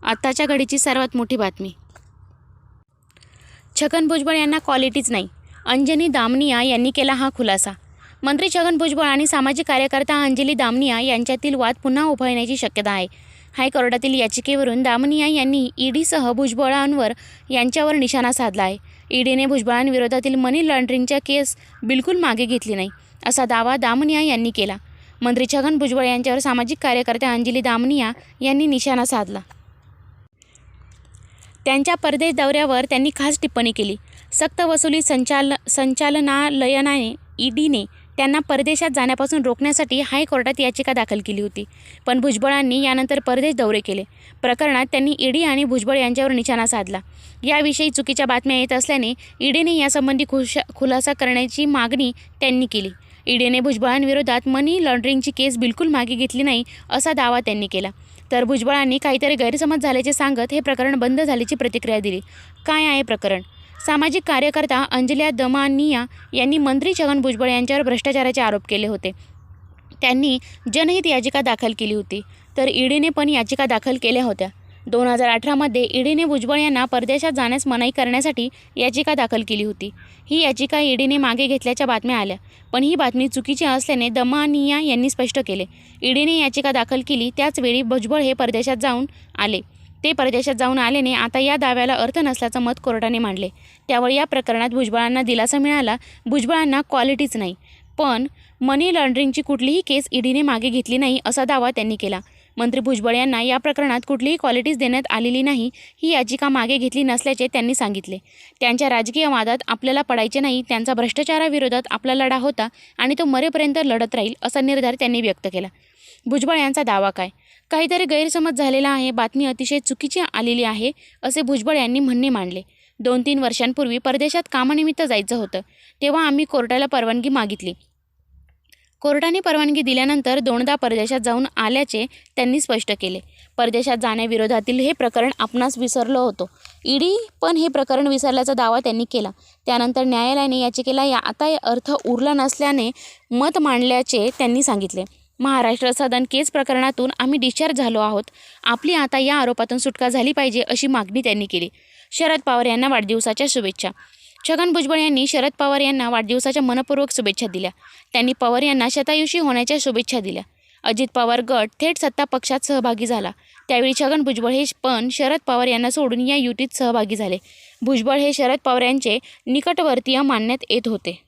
आताच्या घडीची सर्वात मोठी बातमी. छगन भुजबळ यांना क्वालिटीच नाही, अंजनी दामनिया यांनी केला हा खुलासा. मंत्री छगन भुजबळ आणि सामाजिक कार्यकर्ता अंजली दामनिया यांच्यातील वाद पुन्हा उफाळण्याची शक्यता आहे. हायकोर्टातील याचिकेवरून दामनिया यांनी ईडीसह भुजबळांवर यांच्यावर निशाणा साधला आहे. ईडीने भुजबळांविरोधातील मनी लॉन्ड्रिंगच्या केस बिलकुल मागे घेतली नाही, असा दावा दामनिया यांनी केला. मंत्री छगन भुजबळ यांच्यावर सामाजिक कार्यकर्त्या अंजली दामनिया यांनी निशाणा साधला. त्यांच्या परदेश दौऱ्यावर त्यांनी खास टिप्पणी केली. सक्तवसुली संचालनालयाने ईडीने त्यांना परदेशात जाण्यापासून रोखण्यासाठी हायकोर्टात याचिका दाखल केली होती, पण भुजबळांनी यानंतर परदेश दौरे केले. प्रकरणात त्यांनी ईडी आणि भुजबळ यांच्यावर निशाणा साधला. याविषयी चुकीच्या बातम्या येत असल्याने ईडीने यासंबंधी खुलासा करण्याची मागणी त्यांनी केली. ईडीने भुजबळांविरोधात मनी लॉन्ड्रिंगची केस बिलकुल मागे घेतली नाही, असा दावा त्यांनी केला. तर भुजबळांनी काहीतरी गैरसमज झाल्याचे सांगत हे प्रकरण बंद झाल्याची प्रतिक्रिया दिली. काय आहे प्रकरण? सामाजिक कार्यकर्ता अंजल्या दमानिया यांनी मंत्री छगन भुजबळ यांच्यावर भ्रष्टाचाराचे आरोप केले होते. त्यांनी जनहित याचिका दाखल केली होती, तर ईडीने पण याचिका दाखल केल्या होत्या. 2018 मध्ये ईडीने भुजबळ यांना परदेशात जाण्यास मनाई करण्यासाठी याचिका दाखल केली होती. ही याचिका ईडीने मागे घेतल्याच्या बातम्या आल्या, पण ही बातमी चुकीची असल्याने दमानिया यांनी स्पष्ट केले. ईडीने याचिका दाखल केली त्याच वेळी भुजबळ हे परदेशात जाऊन आले. ते परदेशात जाऊन आल्याने आता या दाव्याला अर्थ नसल्याचं मत कोर्टाने मांडले. त्यावर या प्रकरणात भुजबळांना दिलासा मिळाला. भुजबळांना क्वालिटीच नाही, पण मनी लॉन्ड्रिंगची कुठलीही केस ईडीने मागे घेतली नाही, असा दावा त्यांनी केला. मंत्री भुजबळ यांना या प्रकरणात कुठलीही क्वालिटीज देण्यात आलेली नाही, ही याचिका मागे घेतली नसल्याचे त्यांनी सांगितले. त्यांच्या राजकीय वादात आपल्याला पडायचे नाही, त्यांचा भ्रष्टाचाराविरोधात आपला लढा होता आणि तो मरेपर्यंत लढत राहील, असा निर्धार त्यांनी व्यक्त केला. भुजबळ यांचा दावा काय? काहीतरी गैरसमज झालेला आहे, बातमी अतिशय चुकीची आलेली आहे, असे भुजबळ यांनी म्हणणे मांडले. 2-3 वर्षांपूर्वी परदेशात कामानिमित्त जायचं होतं, तेव्हा आम्ही कोर्टाला परवानगी मागितली. कोर्टाने परवानगी दिल्यानंतर 2दा परदेशात जाऊन आल्याचे त्यांनी स्पष्ट केले. परदेशात जाण्याविरोधातील हे प्रकरण आपणास विसरलो होतो. ईडी पण हे प्रकरण विसरल्याचा दावा त्यांनी केला. त्यानंतर न्यायालयाने याचिकेला आता अर्थ उरला नसल्याने मत मांडल्याचे त्यांनी सांगितले. महाराष्ट्र सदन केस प्रकरणातून आम्ही डिस्चार्ज झालो आहोत. आपली आता या आरोपातून सुटका झाली पाहिजे, अशी मागणी त्यांनी केली. शरद पवार यांना वाढदिवसाच्या शुभेच्छा. छगन भुजबळ यांनी शरद पवार यांना वाढदिवसाच्या मनपूर्वक शुभेच्छा दिल्या. त्यांनी पवार यांना शतायुषी होण्याच्या शुभेच्छा दिल्या. अजित पवार गट थेट सत्ता पक्षात सहभागी झाला. त्यावेळी छगन भुजबळ हे पण शरद पवार यांना सोडून या युतीत सहभागी झाले. भुजबळ हे शरद पवार यांचे निकटवर्तीय मानण्यात येत होते.